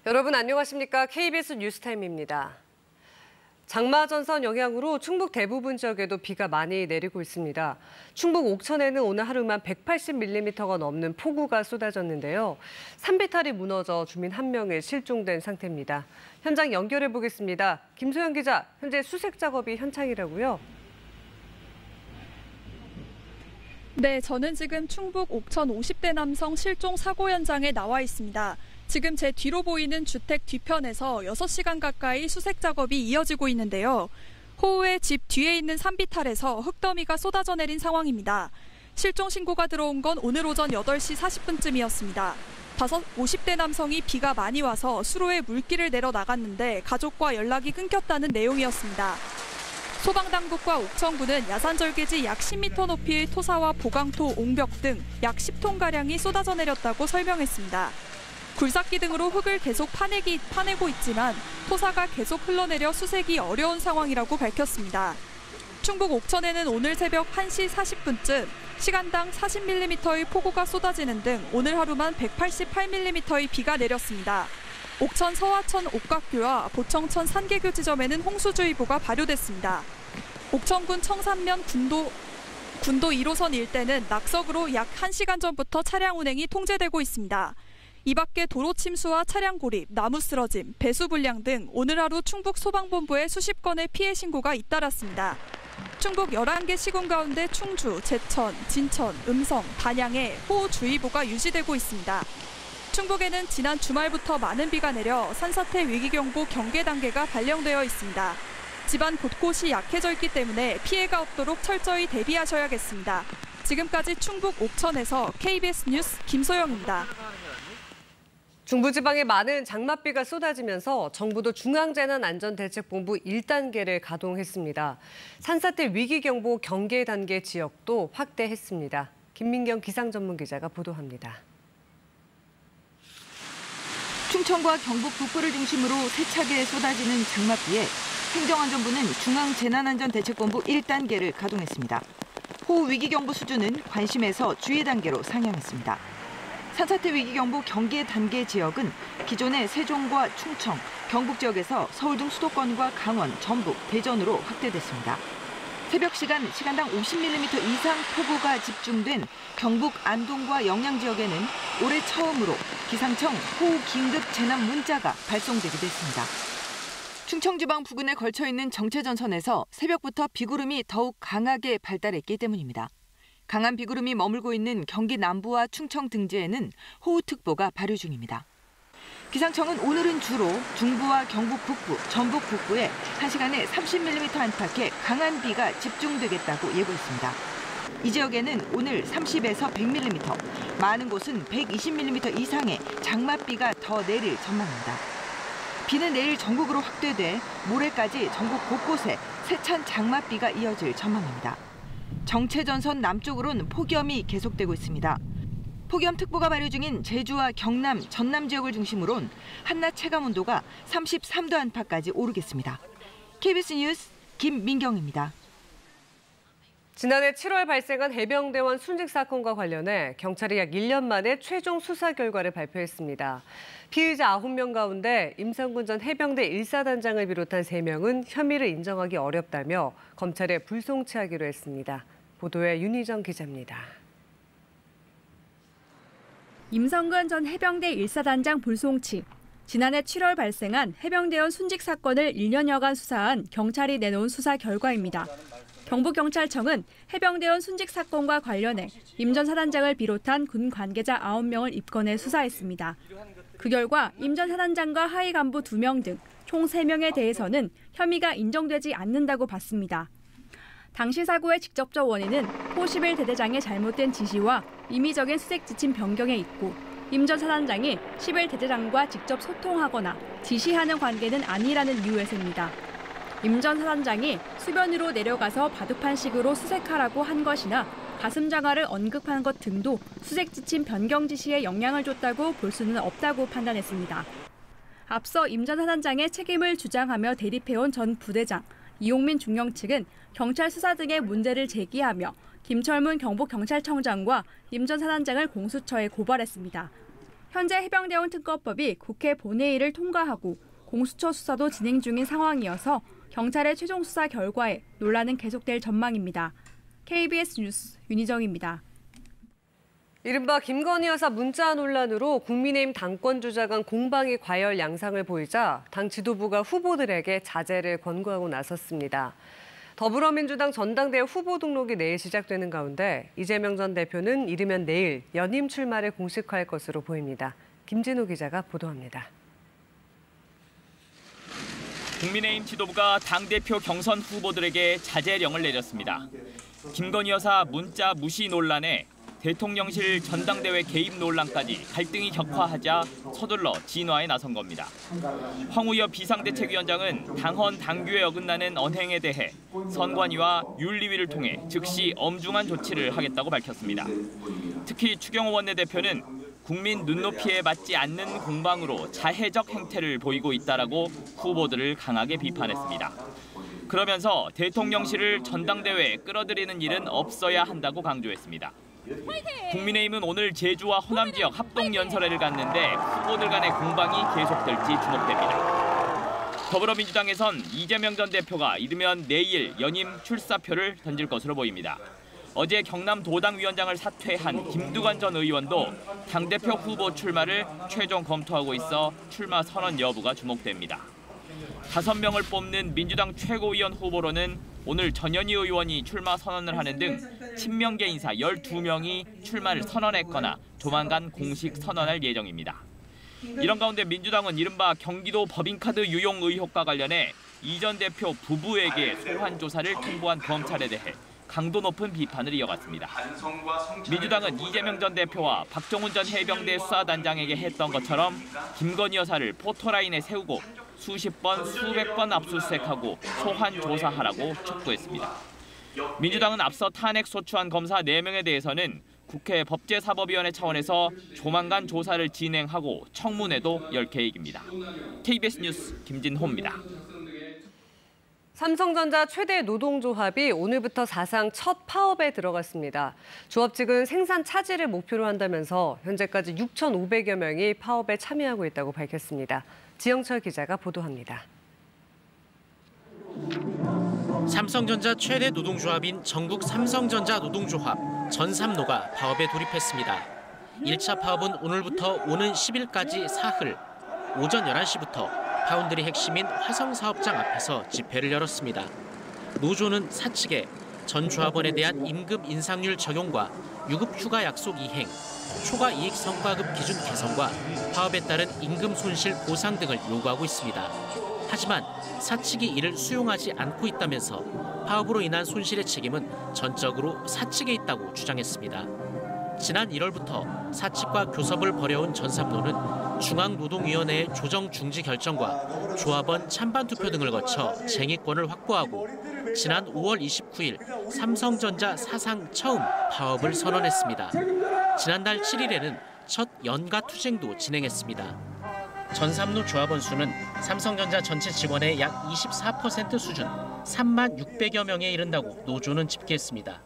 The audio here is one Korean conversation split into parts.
여러분 안녕하십니까? KBS 뉴스타임입니다. 장마 전선 영향으로 충북 대부분 지역에도 비가 많이 내리고 있습니다. 충북 옥천에는 오늘 하루만 180mm가 넘는 폭우가 쏟아졌는데요. 산비탈이 무너져 주민 한 명이 실종된 상태입니다. 현장 연결해 보겠습니다. 김소영 기자, 현재 수색 작업이 현장이라고요? 네, 저는 지금 충북 옥천 50대 남성 실종 사고 현장에 나와 있습니다. 지금 제 뒤로 보이는 주택 뒤편에서 6시간 가까이 수색 작업이 이어지고 있는데요. 호우의 집 뒤에 있는 산비탈에서 흙더미가 쏟아져 내린 상황입니다. 실종 신고가 들어온 건 오늘 오전 8시 40분쯤이었습니다. 50대 남성이 비가 많이 와서 수로에 물길을 내려 나갔는데 가족과 연락이 끊겼다는 내용이었습니다. 소방당국과 옥천군은 야산절개지 약 10m 높이의 토사와 보강토, 옹벽 등 약 10톤가량이 쏟아져 내렸다고 설명했습니다. 굴삭기 등으로 흙을 계속 파내고 있지만 토사가 계속 흘러내려 수색이 어려운 상황이라고 밝혔습니다. 충북 옥천에는 오늘 새벽 1시 40분쯤 시간당 40mm의 폭우가 쏟아지는 등 오늘 하루만 188mm의 비가 내렸습니다. 옥천 서화천 옥각교와 보청천 산계교 지점에는 홍수주의보가 발효됐습니다. 옥천군 청산면 군도 1호선 일대는 낙석으로 약 1시간 전부터 차량 운행이 통제되고 있습니다. 이 밖에 도로 침수와 차량 고립, 나무 쓰러짐, 배수 불량 등 오늘 하루 충북 소방본부에 수십 건의 피해 신고가 잇따랐습니다. 충북 11개 시군 가운데 충주, 제천, 진천, 음성, 단양에 호우주의보가 유지되고 있습니다. 충북에는 지난 주말부터 많은 비가 내려 산사태 위기경보 경계 단계가 발령되어 있습니다. 집안 곳곳이 약해져 있기 때문에 피해가 없도록 철저히 대비하셔야겠습니다. 지금까지 충북 옥천에서 KBS 뉴스 김소영입니다. 중부지방에 많은 장맛비가 쏟아지면서 정부도 중앙재난안전대책본부 1단계를 가동했습니다. 산사태 위기경보 경계 단계 지역도 확대했습니다. 김민경 기상전문기자가 보도합니다. 충청과 경북 북부를 중심으로 세차게 쏟아지는 장맛비에 행정안전부는 중앙재난안전대책본부 1단계를 가동했습니다. 호우위기경보 수준은 관심에서 주의 단계로 상향했습니다. 산사태 위기경보 경계 단계 지역은 기존의 세종과 충청, 경북 지역에서 서울 등 수도권과 강원, 전북, 대전으로 확대됐습니다. 새벽 시간당 50mm 이상 폭우가 집중된 경북 안동과 영양 지역에는 올해 처음으로 기상청 호우 긴급 재난 문자가 발송되기도 했습니다. 충청지방 부근에 걸쳐 있는 정체전선에서 새벽부터 비구름이 더욱 강하게 발달했기 때문입니다. 강한 비구름이 머물고 있는 경기 남부와 충청 등지에는 호우특보가 발효 중입니다. 기상청은 오늘은 주로 중부와 경북 북부, 전북 북부에 1시간에 30mm 안팎의 강한 비가 집중되겠다고 예보했습니다. 이 지역에는 오늘 30에서 100mm, 많은 곳은 120mm 이상의 장맛비가 더 내릴 전망입니다. 비는 내일 전국으로 확대돼 모레까지 전국 곳곳에 세찬 장맛비가 이어질 전망입니다. 정체전선 남쪽으로는 폭염이 계속되고 있습니다. 폭염특보가 발효 중인 제주와 경남, 전남 지역을 중심으로는 한낮 체감온도가 33도 안팎까지 오르겠습니다. KBS 뉴스 김민경입니다. 지난해 7월 발생한 해병대원 순직 사건과 관련해 경찰이 약 1년 만에 최종 수사 결과를 발표했습니다. 피의자 9명 가운데 임성근 전 해병대 1사단장을 비롯한 3명은 혐의를 인정하기 어렵다며 검찰에 불송치하기로 했습니다. 보도에 윤희정 기자입니다. 임성근 전 해병대 1사단장 불송치. 지난해 7월 발생한 해병대원 순직 사건을 1년여간 수사한 경찰이 내놓은 수사 결과입니다. 경북경찰청은 해병대원 순직 사건과 관련해 임 전 사단장을 비롯한 군 관계자 9명을 입건해 수사했습니다. 그 결과 임 전 사단장과 하위 간부 2명 등 총 3명에 대해서는 혐의가 인정되지 않는다고 봤습니다. 당시 사고의 직접적 원인은 호 11대대장의 잘못된 지시와 임의적인 수색 지침 변경에 있고 임 전 사단장이 11대대장과 직접 소통하거나 지시하는 관계는 아니라는 이유에서입니다. 임 전 사단장이 수변으로 내려가서 바둑판식으로 수색하라고 한 것이나 가슴 장화를 언급한 것 등도 수색 지침 변경 지시에 영향을 줬다고 볼 수는 없다고 판단했습니다. 앞서 임 전 사단장의 책임을 주장하며 대립해온 전 부대장, 이용민 중령 측은 경찰 수사 등의 문제를 제기하며 김철문 경북경찰청장과 임 전 사단장을 공수처에 고발했습니다. 현재 해병대원 특검법이 국회 본회의를 통과하고 공수처 수사도 진행 중인 상황이어서 경찰의 최종 수사 결과에 논란은 계속될 전망입니다. KBS 뉴스 윤희정입니다. 이른바 김건희 여사 문자 논란으로 국민의힘 당권 주자 간 공방이 과열 양상을 보이자 당 지도부가 후보들에게 자제를 권고하고 나섰습니다. 더불어민주당 전당대회 후보 등록이 내일 시작되는 가운데 이재명 전 대표는 이르면 내일 연임 출마를 공식화할 것으로 보입니다. 김진우 기자가 보도합니다. 국민의힘 지도부가 당대표 경선 후보들에게 자제령을 내렸습니다. 김건희 여사 문자 무시 논란에 대통령실 전당대회 개입 논란까지 갈등이 격화하자 서둘러 진화에 나선 겁니다. 황우여 비상대책위원장은 당헌 당규에 어긋나는 언행에 대해 선관위와 윤리위를 통해 즉시 엄중한 조치를 하겠다고 밝혔습니다. 특히 추경호 원내대표는 국민 눈높이에 맞지 않는 공방으로 자해적 행태를 보이고 있다라고 후보들을 강하게 비판했습니다. 그러면서 대통령실을 전당대회에 끌어들이는 일은 없어야 한다고 강조했습니다. 국민의힘은 오늘 제주와 호남 지역 합동연설회를 갖는데 후보들 간의 공방이 계속될지 주목됩니다. 더불어민주당에선 이재명 전 대표가 이르면 내일 연임 출사표를 던질 것으로 보입니다. 어제 경남 도당위원장을 사퇴한 김두관 전 의원도 당대표 후보 출마를 최종 검토하고 있어 출마 선언 여부가 주목됩니다. 5명을 뽑는 민주당 최고위원 후보로는 오늘 전현희 의원이 출마 선언을 하는 등 친명계 인사 12명이 출마를 선언했거나 조만간 공식 선언할 예정입니다. 이런 가운데 민주당은 이른바 경기도 법인카드 유용 의혹과 관련해 이 전 대표 부부에게 소환 조사를 통보한 검찰에 대해 강도 높은 비판을 이어갔습니다. 민주당은 이재명 전 대표와 박정훈 전 해병대 수사단장에게 했던 것처럼 김건희 여사를 포토라인에 세우고 수십 번, 수백 번 압수수색하고 소환 조사하라고 촉구했습니다. 민주당은 앞서 탄핵 소추한 검사 4명에 대해서는 국회 법제사법위원회 차원에서 조만간 조사를 진행하고 청문회도 열 계획입니다. KBS 뉴스 김진호입니다. 삼성전자 최대 노동조합이 오늘부터 사상 첫 파업에 들어갔습니다. 조합 측은 생산 차질을 목표로 한다면서 현재까지 6,500여 명이 파업에 참여하고 있다고 밝혔습니다. 지영철 기자가 보도합니다. 삼성전자 최대 노동조합인 전국 삼성전자 노동조합 전삼노가 파업에 돌입했습니다. 1차 파업은 오늘부터 오는 10일까지 사흘 오전 11시부터 파운드리 핵심인 화성사업장 앞에서 집회를 열었습니다. 노조는 사측에 전 조합원에 대한 임금 인상률 적용과 유급휴가 약속 이행, 초과 이익 성과급 기준 개선과 파업에 따른 임금 손실 보상 등을 요구하고 있습니다. 하지만 사측이 이를 수용하지 않고 있다면서 파업으로 인한 손실의 책임은 전적으로 사측에 있다고 주장했습니다. 지난 1월부터 사측과 교섭을 벌여온 전삼노는 중앙노동위원회의 조정 중지 결정과 조합원 찬반 투표 등을 거쳐 쟁의권을 확보하고 지난 5월 29일 삼성전자 사상 처음 파업을 선언했습니다. 지난달 7일에는 첫 연가 투쟁도 진행했습니다. 전삼노 조합원 수는 삼성전자 전체 직원의 약 24% 수준 3만 600여 명에 이른다고 노조는 집계했습니다.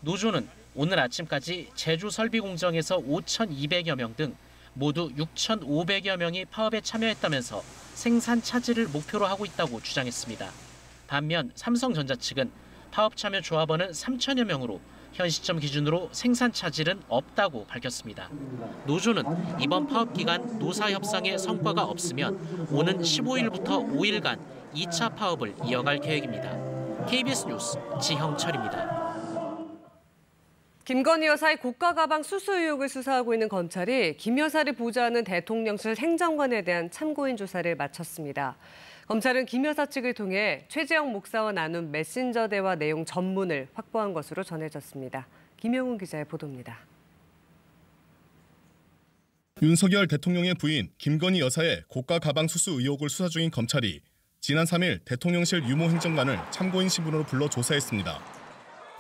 노조는 오늘 아침까지 제조 설비 공정에서 5,200여 명 등 모두 6,500여 명이 파업에 참여했다면서 생산 차질을 목표로 하고 있다고 주장했습니다. 반면 삼성전자 측은 파업 참여 조합원은 3,000여 명으로 현 시점 기준으로 생산 차질은 없다고 밝혔습니다. 노조는 이번 파업 기간 노사 협상에 성과가 없으면 오는 15일부터 5일간 2차 파업을 이어갈 계획입니다. KBS 뉴스 지형철입니다. 김건희 여사의 고가 가방 수수 의혹을 수사하고 있는 검찰이 김 여사를 보좌하는 대통령실 행정관에 대한 참고인 조사를 마쳤습니다. 검찰은 김 여사 측을 통해 최재형 목사와 나눈 메신저 대화 내용 전문을 확보한 것으로 전해졌습니다. 김영훈 기자의 보도입니다. 윤석열 대통령의 부인 김건희 여사의 고가 가방 수수 의혹을 수사 중인 검찰이 지난 3일 대통령실 유모 행정관을 참고인 신분으로 불러 조사했습니다.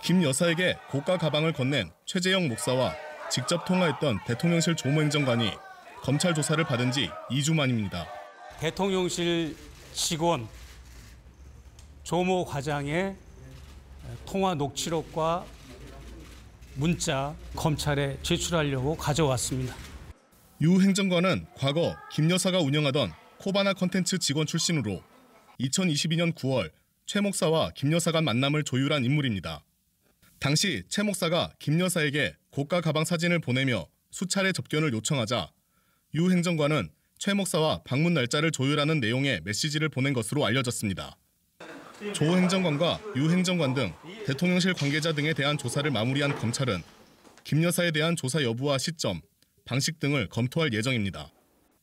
김 여사에게 고가 가방을 건넨 최재형 목사와 직접 통화했던 대통령실 조모 행정관이 검찰 조사를 받은 지 2주 만입니다. 대통령실 직원 조모 과장의 통화 녹취록과 문자 검찰에 제출하려고 가져왔습니다. 유 행정관은 과거 김 여사가 운영하던 코바나 컨텐츠 직원 출신으로 2022년 9월 최 목사와 김 여사 간 만남을 조율한 인물입니다. 당시 최 목사가 김 여사에게 고가 가방 사진을 보내며 수차례 접견을 요청하자 유 행정관은 최 목사와 방문 날짜를 조율하는 내용의 메시지를 보낸 것으로 알려졌습니다. 조 행정관과 유 행정관 등 대통령실 관계자 등에 대한 조사를 마무리한 검찰은 김 여사에 대한 조사 여부와 시점, 방식 등을 검토할 예정입니다.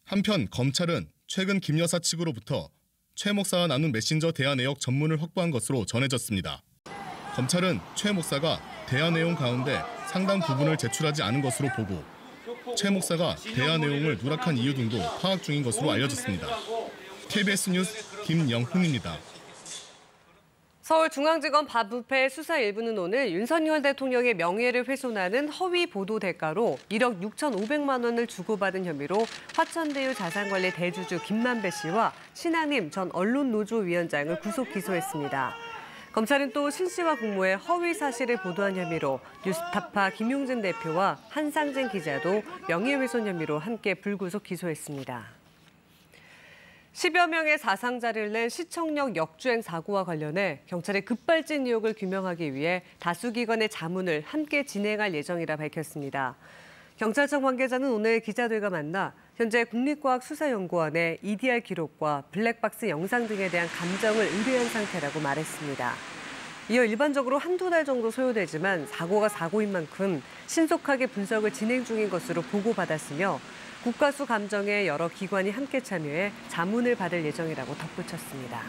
한편 검찰은 최근 김 여사 측으로부터 최 목사와 나눈 메신저 대화 내역 전문을 확보한 것으로 전해졌습니다. 검찰은 최 목사가 대화 내용 가운데 상당 부분을 제출하지 않은 것으로 보고 최 목사가 대화 내용을 누락한 이유 등도 파악 중인 것으로 알려졌습니다. KBS 뉴스 김영훈입니다. 서울중앙지검 반부패 수사 일부는 오늘 윤석열 대통령의 명예를 훼손하는 허위 보도 대가로 1억 6,500만 원을 주고받은 혐의로 화천대유 자산관리 대주주 김만배 씨와 신한임 전 언론노조위원장을 구속 기소했습니다. 검찰은 또 신 씨와 공모해 허위 사실을 보도한 혐의로 뉴스타파 김용진 대표와 한상진 기자도 명예훼손 혐의로 함께 불구속 기소했습니다. 10여 명의 사상자를 낸 시청역 역주행 사고와 관련해 경찰의 급발진 의혹을 규명하기 위해 다수 기관의 자문을 함께 진행할 예정이라 밝혔습니다. 경찰청 관계자는 오늘 기자들과 만나 현재 국립과학수사연구원의 EDR 기록과 블랙박스 영상 등에 대한 감정을 의뢰한 상태라고 말했습니다. 이어 일반적으로 한두 달 정도 소요되지만 사고가 사고인 만큼 신속하게 분석을 진행 중인 것으로 보고받았으며 국가수 감정에 여러 기관이 함께 참여해 자문을 받을 예정이라고 덧붙였습니다.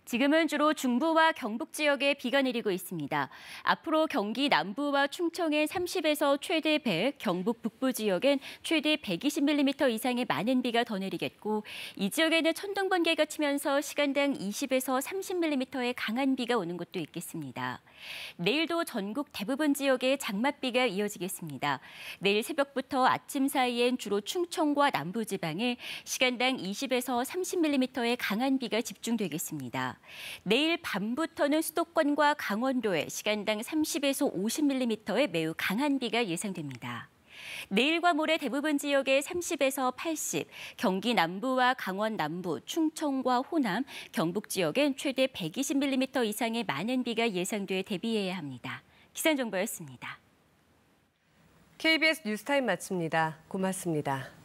지금은 주로 중부와 경북 지역에 비가 내리고 있습니다. 앞으로 경기 남부와 충청엔 30에서 최대 100, 경북 북부 지역엔 최대 120mm 이상의 많은 비가 더 내리겠고 이 지역에는 천둥 번개가 치면서 시간당 20에서 30mm의 강한 비가 오는 곳도 있겠습니다. 내일도 전국 대부분 지역에 장맛비가 이어지겠습니다. 내일 새벽부터 아침 사이엔 주로 충청과 남부지방에 시간당 20에서 30mm의 강한 비가 집중되겠습니다. 내일 밤부터는 수도권과 강원도에 시간당 30에서 50mm의 매우 강한 비가 예상됩니다. 내일과 모레 대부분 지역에 30에서 80, 경기 남부와 강원 남부, 충청과 호남, 경북 지역엔 최대 120mm 이상의 많은 비가 예상돼 대비해야 합니다. 기상정보였습니다. KBS 뉴스타임 마칩니다. 고맙습니다.